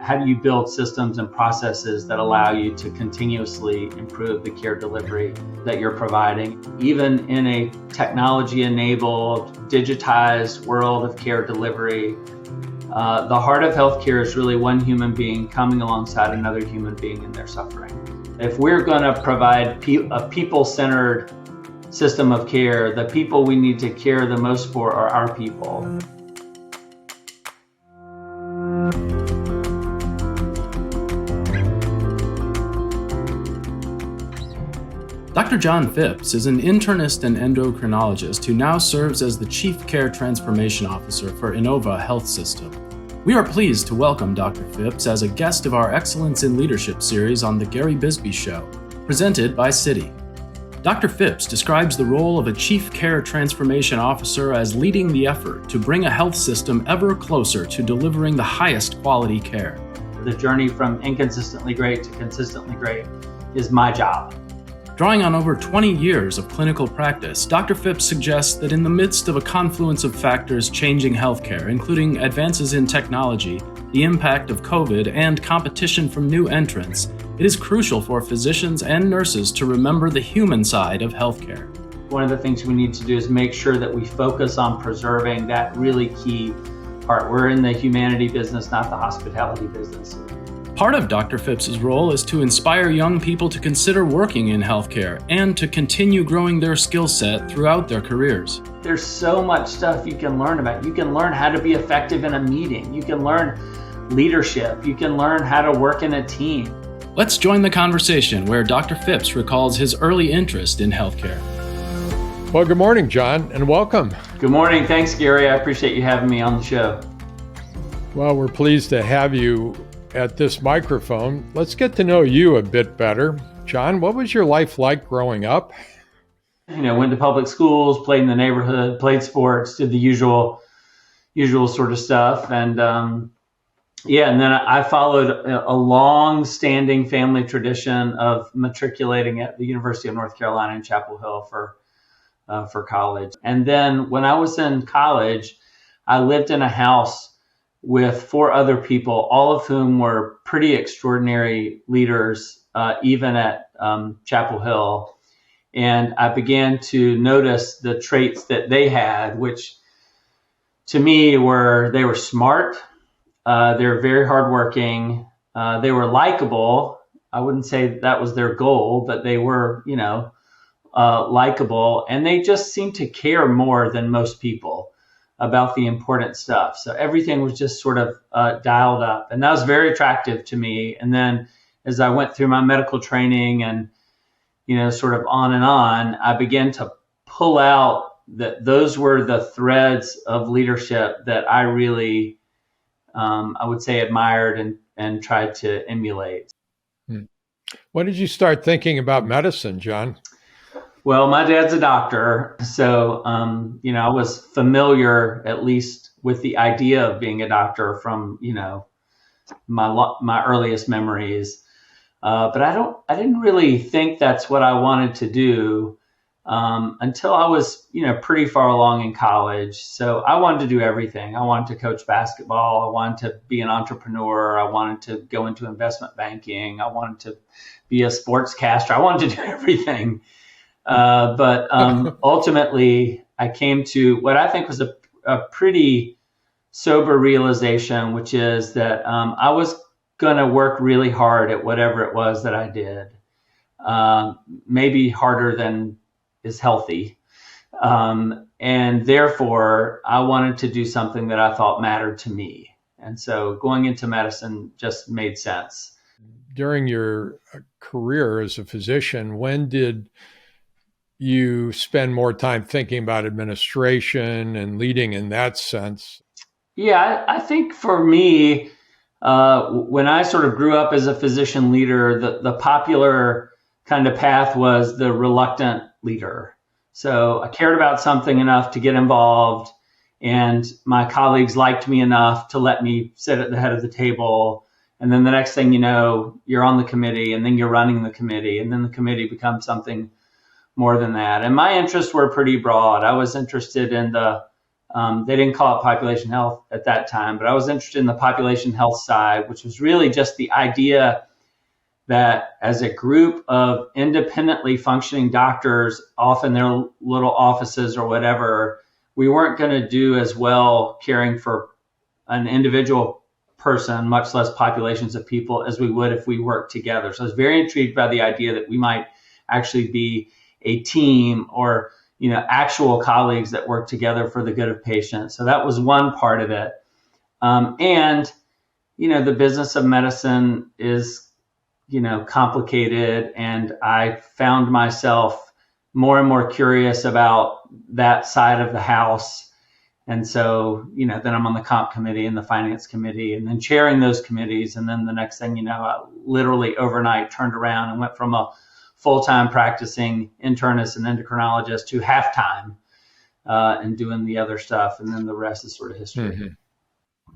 how do you build systems and processes that allow you to continuously improve the care delivery that you're providing? Even in a technology-enabled, digitized world of care delivery, the heart of healthcare is really one human being coming alongside another human being in their suffering. If we're going to provide a people-centered system of care, the people we need to care the most for are our people. Dr. John Phipps is an internist and endocrinologist who now serves as the Chief Care Transformation Officer for Inova Health System. We are pleased to welcome Dr. Phipps as a guest of our Excellence in Leadership series on The Gary Bisbee Show, presented by Citi. Dr. Phipps describes the role of a Chief Care Transformation Officer as leading the effort to bring a health system ever closer to delivering the highest quality care. The journey from inconsistently great to consistently great is my job. Drawing on over 20 years of clinical practice, Dr. Phipps suggests that in the midst of a confluence of factors changing healthcare, including advances in technology, the impact of COVID, and competition from new entrants, it is crucial for physicians and nurses to remember the human side of healthcare. One of the things we need to do is make sure that we focus on preserving that really key part. We're in the humanity business, not the hospitality business. Part of Dr. Phipps' role is to inspire young people to consider working in healthcare and to continue growing their skill set throughout their careers. There's so much stuff you can learn about. You can learn how to be effective in a meeting. You can learn leadership. You can learn how to work in a team. Let's join the conversation where Dr. Phipps recalls his early interest in healthcare. Well, good morning, John, and welcome. Good morning. Thanks, Gary. I appreciate you having me on the show. Well, we're pleased to have you at this microphone. Let's get to know you a bit better. John, what was your life like growing up? Went to public schools, played in the neighborhood, played sports, did the usual sort of stuff. And and then I followed a long-standing family tradition of matriculating at the University of North Carolina in Chapel Hill for college. And then when I was in college, I lived in a house with 4 other people, all of whom were pretty extraordinary leaders, even at Chapel Hill. And I began to notice the traits that they had, which to me they were smart, they were very hardworking, they were likable. I wouldn't say that was their goal, but they were, likable, and they just seemed to care more than most people about the important stuff. So everything was just sort of dialed up, and that was very attractive to me. And then as I went through my medical training and, sort of on and on, I began to pull out that those were the threads of leadership that I really, I would say, admired and tried to emulate. When did you start thinking about medicine, John? Well, my dad's a doctor, so, I was familiar at least with the idea of being a doctor from, my earliest memories. But I didn't really think that's what I wanted to do until I was, pretty far along in college. So I wanted to do everything. I wanted to coach basketball. I wanted to be an entrepreneur. I wanted to go into investment banking. I wanted to be a sportscaster. I wanted to do everything. But ultimately, I came to what I think was a pretty sober realization, which is that I was going to work really hard at whatever it was that I did, maybe harder than is healthy. And therefore, I wanted to do something that I thought mattered to me. And so going into medicine just made sense. During your career as a physician, when did you spend more time thinking about administration and leading in that sense? Yeah, I think for me, when I sort of grew up as a physician leader, the popular kind of path was the reluctant leader. So I cared about something enough to get involved, and my colleagues liked me enough to let me sit at the head of the table. And then the next thing you know, you're on the committee, and then you're running the committee, and then the committee becomes something more than that. And my interests were pretty broad. I was interested in the They didn't call it population health at that time, but I was interested in the population health side, which was really just the idea that as a group of independently functioning doctors, off in their little offices or whatever, we weren't going to do as well caring for an individual person, much less populations of people, as we would if we worked together. So I was very intrigued by the idea that we might actually be a team, or actual colleagues that work together for the good of patients. So that was one part of it. And the business of medicine is complicated, and I found myself more and more curious about that side of the house. And so, then I'm on the comp committee and the finance committee, and then chairing those committees. And then the next thing I literally overnight turned around and went from a full-time practicing internist and endocrinologist to half-time and doing the other stuff. And then the rest is sort of history. Mm-hmm.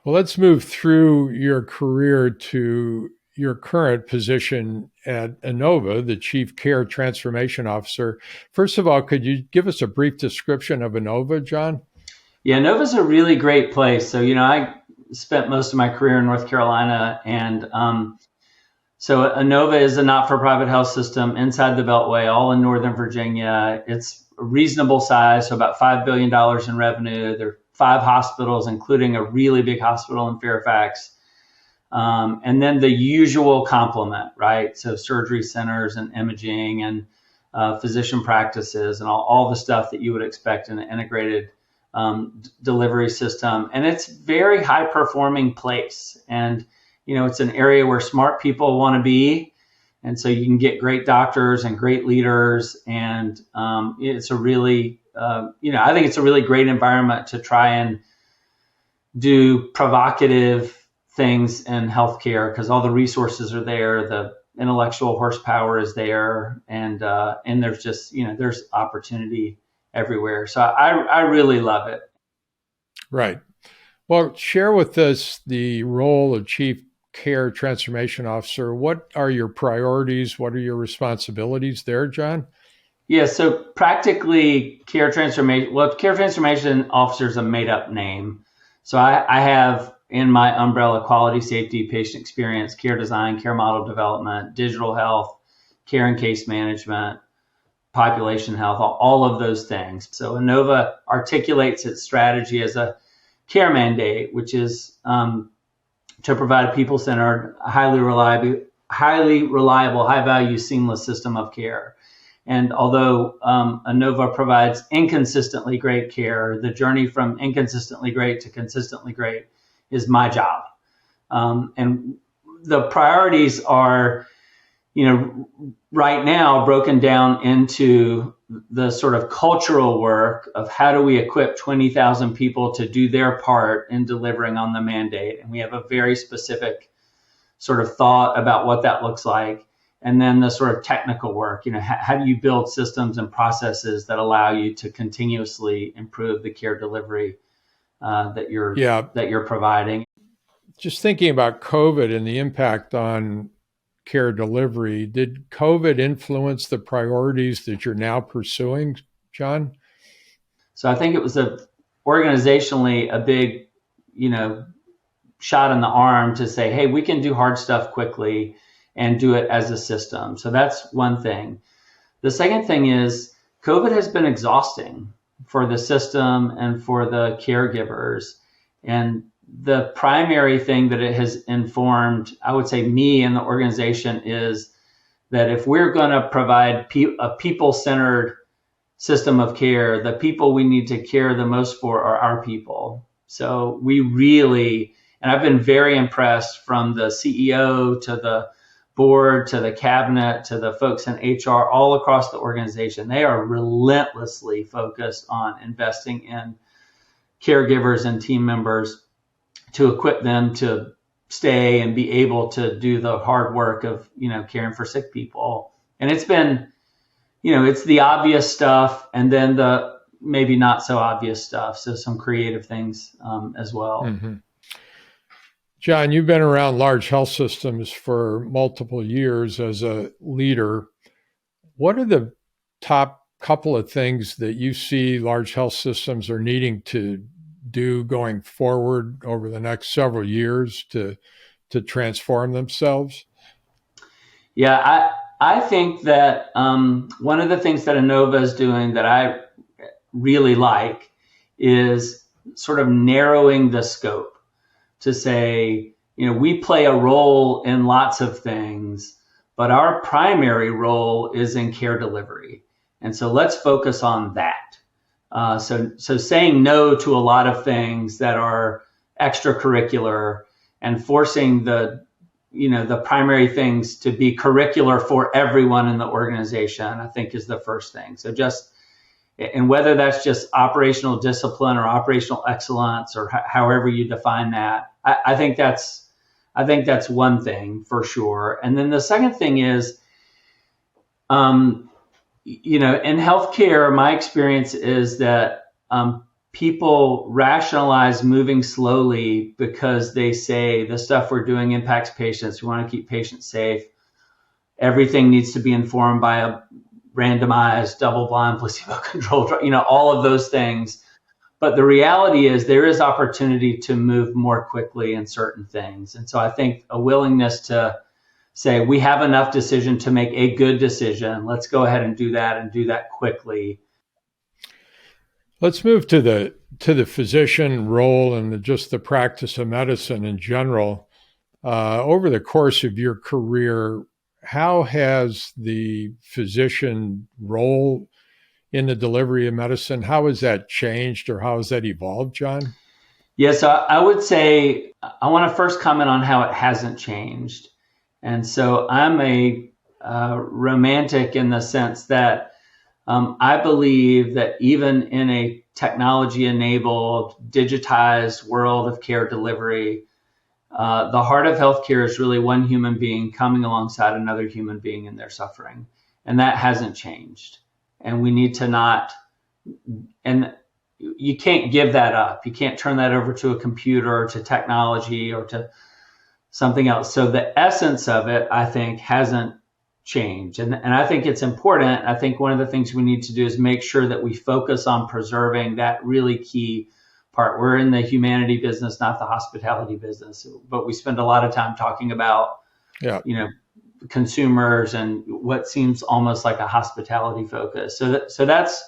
Well, let's move through your career to your current position at Inova, the Chief Care Transformation Officer. First of all, could you give us a brief description of Inova, John? Yeah, Inova's a really great place. So, I spent most of my career in North Carolina, and so Inova is a not-for-profit health system inside the Beltway, all in Northern Virginia. It's a reasonable size, so about $5 billion in revenue. There are 5 hospitals, including a really big hospital in Fairfax. And then the usual complement, right? So surgery centers and imaging and physician practices and all the stuff that you would expect in an integrated delivery system. And it's a very high performing place. And, it's an area where smart people want to be. And so you can get great doctors and great leaders. And it's a really, I think it's a really great environment to try and do provocative things in healthcare, because all the resources are there, the intellectual horsepower is there, and there's just there's opportunity everywhere. So I really love it. Right. Well, share with us the role of Chief Care Transformation Officer. What are your priorities? What are your responsibilities there, John? Yeah. So practically, care transformation officer is a made up name. So I have in my umbrella quality, safety, patient experience, care design, care model development, digital health, care and case management, population health, all of those things. So Inova articulates its strategy as a care mandate, which is to provide a people-centered, highly reliable, high-value, seamless system of care. And although Inova provides inconsistently great care, the journey from inconsistently great to consistently great is my job. And the priorities are, right now broken down into the sort of cultural work of how do we equip 20,000 people to do their part in delivering on the mandate. And we have a very specific sort of thought about what that looks like. And then the sort of technical work, how do you build systems and processes that allow you to continuously improve the care delivery that you're providing. Just thinking about COVID and the impact on care delivery, did COVID influence the priorities that you're now pursuing, John? So I think it was organizationally a big, shot in the arm to say, hey, we can do hard stuff quickly and do it as a system. So that's one thing. The second thing is COVID has been exhausting for the system and for the caregivers. And the primary thing that it has informed, I would say, me and the organization is that if we're going to provide a people-centered system of care, the people we need to care the most for are our people. So we really, and I've been very impressed from the CEO to the board to the cabinet to the folks in HR all across the organization. They are relentlessly focused on investing in caregivers and team members to equip them to stay and be able to do the hard work of, caring for sick people. And it's been, it's the obvious stuff and then the maybe not so obvious stuff. So some creative things as well. Mm-hmm. John, you've been around large health systems for multiple years as a leader. What are the top couple of things that you see large health systems are needing to do going forward over the next several years to transform themselves? Yeah, I think that one of the things that Inova is doing that I really like is sort of narrowing the scope to say, we play a role in lots of things, but our primary role is in care delivery. And so let's focus on that. So saying no to a lot of things that are extracurricular and forcing the primary things to be curricular for everyone in the organization, I think is the first thing. So and whether that's just operational discipline or operational excellence or however you define that, I think that's one thing for sure. And then the second thing is, in healthcare, my experience is that people rationalize moving slowly because they say the stuff we're doing impacts patients. We want to keep patients safe. Everything needs to be informed by a randomized, double-blind, placebo-controlled, all of those things. But the reality is there is opportunity to move more quickly in certain things. And so I think a willingness to say we have enough decision to make a good decision. Let's go ahead and do that quickly. Let's move to the physician role and just the practice of medicine in general. Over the course of your career, how has the physician role in the delivery of medicine, how has that changed or how has that evolved, John? Yes, I would say I want to first comment on how it hasn't changed. And so I'm a romantic in the sense that I believe that even in a technology-enabled, digitized world of care delivery, the heart of healthcare is really one human being coming alongside another human being in their suffering. And that hasn't changed. And we need to not, and you can't give that up. You can't turn that over to a computer or to technology or to something else. So the essence of it, I think, hasn't changed. And I think it's important. I think one of the things we need to do is make sure that we focus on preserving that really key part. We're in the humanity business, not the hospitality business, but we spend a lot of time talking about, consumers and what seems almost like a hospitality focus. So that's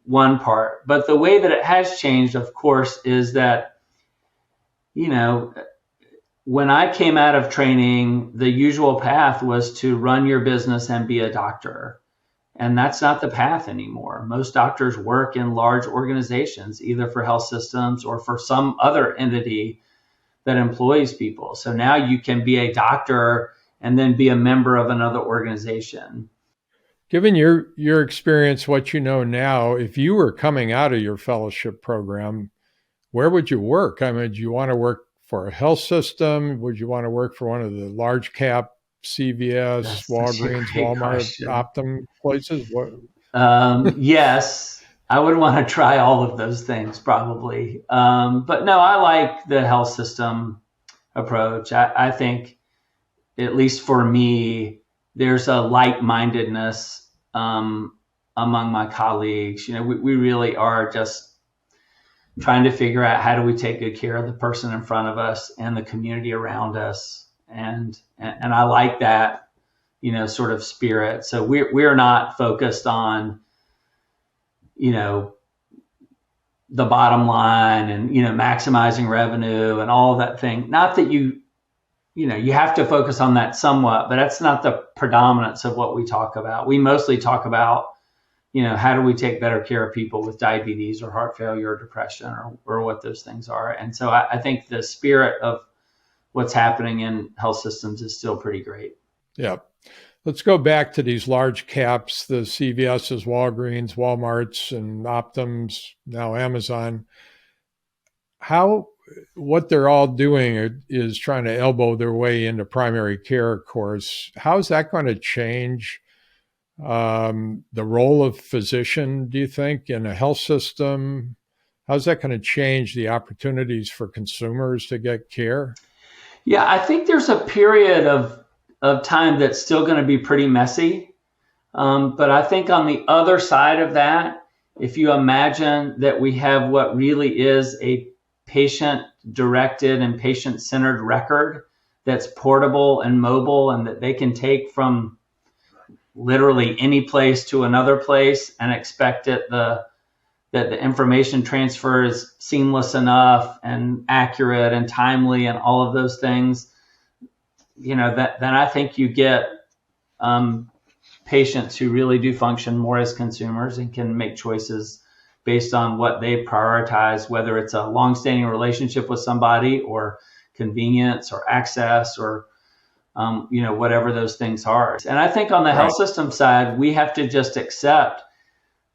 one part. But the way that it has changed, of course, is that, when I came out of training, the usual path was to run your business and be a doctor. And that's not the path anymore. Most doctors work in large organizations, either for health systems or for some other entity that employs people. So now you can be a doctor and then be a member of another organization. Given your experience, what you know now, if you were coming out of your fellowship program, where would you work? I mean, do you want to work for a health system? Would you want to work for one of the large cap CVS, Walgreens, Walmart, Optum places? Yes, I would want to try all of those things probably. But no, I like the health system approach. I think, at least for me, there's a like-mindedness among my colleagues. We really are just trying to figure out how do we take good care of the person in front of us and the community around us. And I like that, sort of spirit. So we're not focused on, the bottom line and, maximizing revenue and all that thing. Not that you have to focus on that somewhat, but that's not the predominance of what we talk about. We mostly talk about, how do we take better care of people with diabetes or heart failure or depression or what those things are. And so I think the spirit of what's happening in health systems is still pretty great. Yeah. Let's go back to these large caps, the CVS's, Walgreens, Walmarts, and Optums, now Amazon. What they're all doing is trying to elbow their way into primary care, of course. How is that going to change the role of physician, do you think, in a health system? How's that going to change the opportunities for consumers to get care? Yeah, I think there's a period of time that's still going to be pretty messy. But I think on the other side of that, if you imagine that we have what really is a patient-directed and patient-centered record that's portable and mobile and that they can take from literally any place to another place and expect that the information transfer is seamless enough and accurate and timely and all of those things, then I think you get patients who really do function more as consumers and can make choices based on what they prioritize, whether it's a longstanding relationship with somebody or convenience or access or whatever those things are. And I think on the health system side, we have to just accept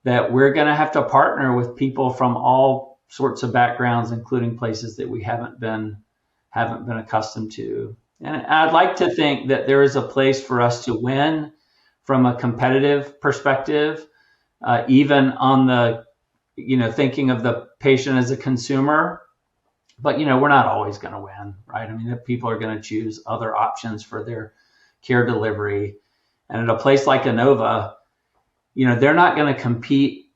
that we're going to have to partner with people from all sorts of backgrounds, including places that we haven't been accustomed to. And I'd like to think that there is a place for us to win from a competitive perspective, even on the, thinking of the patient as a consumer. But, we're not always going to win, right? I mean, people are going to choose other options for their care delivery. And at a place like Inova, they're not going to compete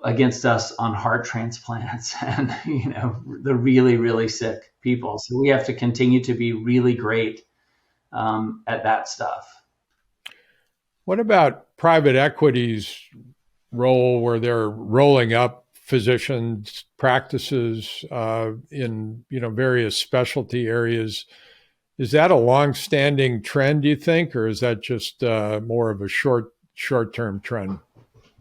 against us on heart transplants and, the really, really sick people. So we have to continue to be really great at that stuff. What about private equity's role where they're rolling up physicians' practices in various specialty areas? Is that a long-standing trend, do you think, or is that just more of a short-term trend?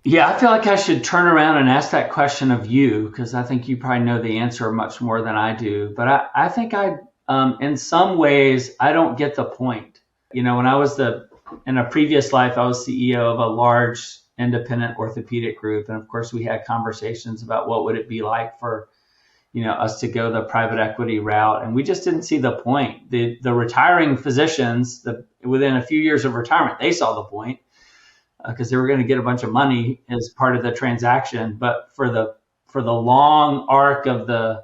Yeah, I feel like I should turn around and ask that question of you, because I think you probably know the answer much more than I do. But I think in some ways, I don't get the point. When I was in a previous life, I was CEO of a large independent orthopedic group. And of course, we had conversations about what would it be like for, us to go the private equity route. And we just didn't see the point. The retiring physicians, within a few years of retirement, they saw the point because they were going to get a bunch of money as part of the transaction. But for the long arc of the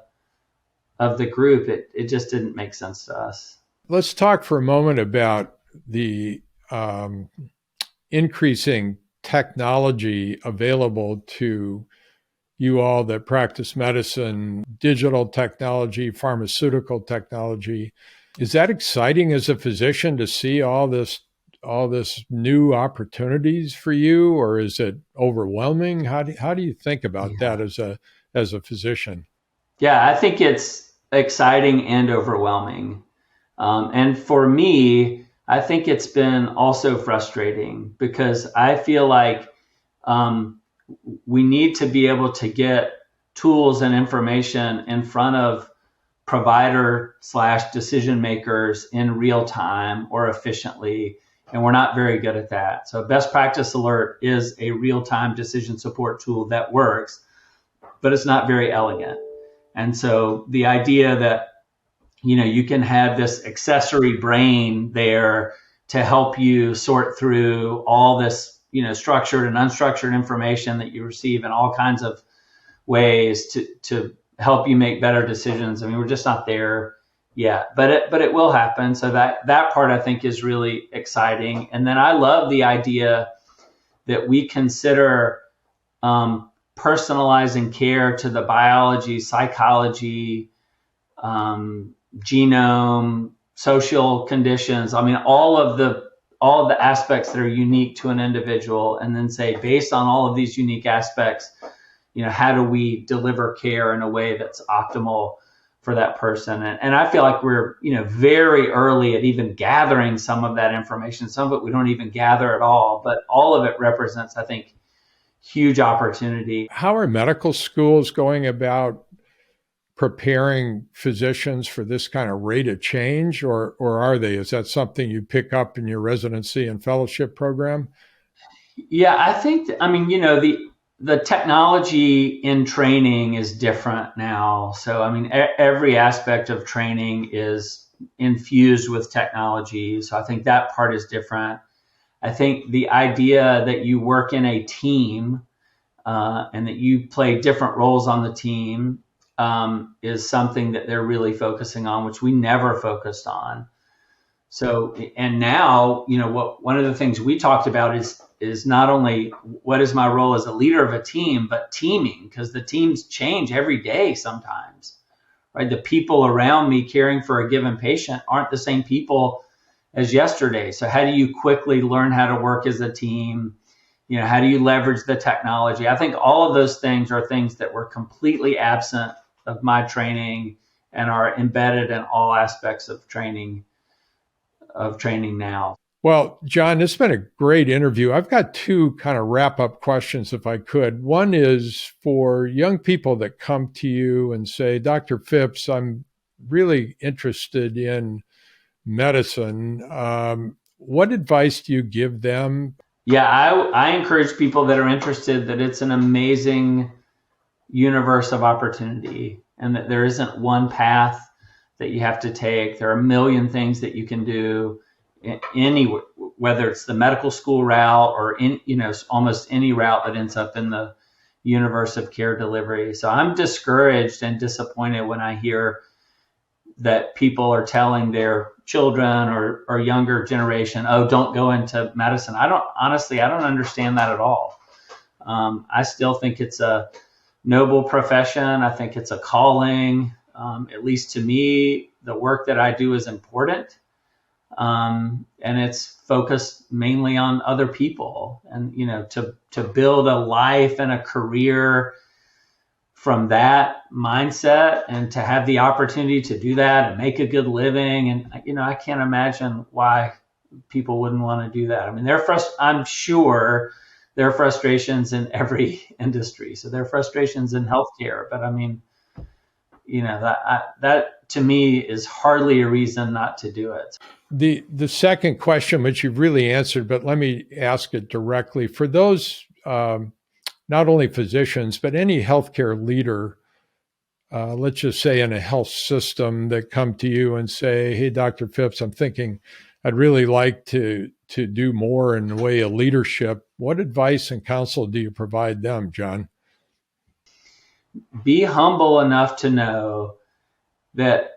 group, it just didn't make sense to us. Let's talk for a moment about the increasing technology available to you all that practice medicine, digital technology, pharmaceutical technology. Is that exciting as a physician to see all this new opportunities for you, or is it overwhelming? How do you think about that as a physician? Yeah, I think it's exciting and overwhelming. And for me, I think it's been also frustrating because I feel like we need to be able to get tools and information in front of provider/decision makers in real time or efficiently, and we're not very good at that. So Best Practice Alert is a real-time decision support tool that works, but it's not very elegant. And so the idea that you can have this accessory brain there to help you sort through all this, structured and unstructured information that you receive in all kinds of ways to help you make better decisions. I mean, we're just not there yet, but it will happen. So that part I think is really exciting. And then I love the idea that we consider personalizing care to the biology, psychology, genome, social conditions. I mean, all of the aspects that are unique to an individual, and then say, based on all of these unique aspects, how do we deliver care in a way that's optimal for that person? And I feel like we're, very early at even gathering some of that information. Some of it we don't even gather at all, but all of it represents, I think, huge opportunity. How are medical schools going about preparing physicians for this kind of rate of change, or are they? Is that something you pick up in your residency and fellowship program? Yeah, I think, the technology in training is different now. So, every aspect of training is infused with technology. So I think that part is different. I think the idea that you work in a team and that you play different roles on the team is something that they're really focusing on, which we never focused on. So, and now, one of the things we talked about is not only what is my role as a leader of a team, but teaming, because the teams change every day sometimes, right? The people around me caring for a given patient aren't the same people as yesterday. So how do you quickly learn how to work as a team? How do you leverage the technology? I think all of those things are things that were completely absent of my training and are embedded in all aspects of training now. Well, John, this has been a great interview. I've got two kind of wrap-up questions, if I could. One is for young people that come to you and say, Dr. Phipps, I'm really interested in medicine. What advice do you give them? Yeah, I encourage people that are interested that it's an amazing universe of opportunity and that there isn't one path that you have to take. There are a million things that you can do anywhere, whether it's the medical school route or almost any route that ends up in the universe of care delivery. So I'm discouraged and disappointed when I hear that people are telling their children or younger generation, oh, don't go into medicine. I don't understand that at all. I still think it's a noble profession. I think it's a calling. At least to me, the work that I do is important. And it's focused mainly on other people, and, to build a life and a career from that mindset and to have the opportunity to do that and make a good living. And, I can't imagine why people wouldn't want to do that. I mean, I'm sure there are frustrations in every industry. So there are frustrations in healthcare, but I mean, that to me is hardly a reason not to do it. The second question, which you've really answered, but let me ask it directly. For those, not only physicians, but any healthcare leader, let's just say in a health system, that come to you and say, hey, Dr. Phipps, I'm thinking I'd really like to do more in the way of leadership. What advice and counsel do you provide them, John? Be humble enough to know that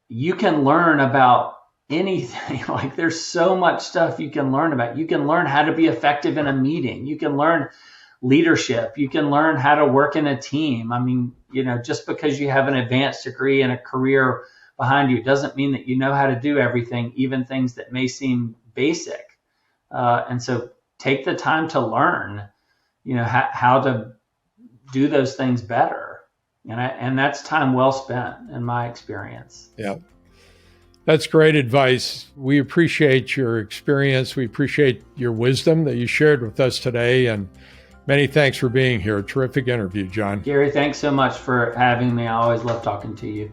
you can learn about anything. Like, there's so much stuff you can learn about. You can learn how to be effective in a meeting. You can learn leadership. You can learn how to work in a team. I mean, just because you have an advanced degree and a career behind you doesn't mean that you know how to do everything, even things that may seem basic. And so take the time to learn, how to do those things better. And that's time well spent in my experience. Yeah. That's great advice. We appreciate your experience. We appreciate your wisdom that you shared with us today. And many thanks for being here. A terrific interview, John. Gary, thanks so much for having me. I always love talking to you.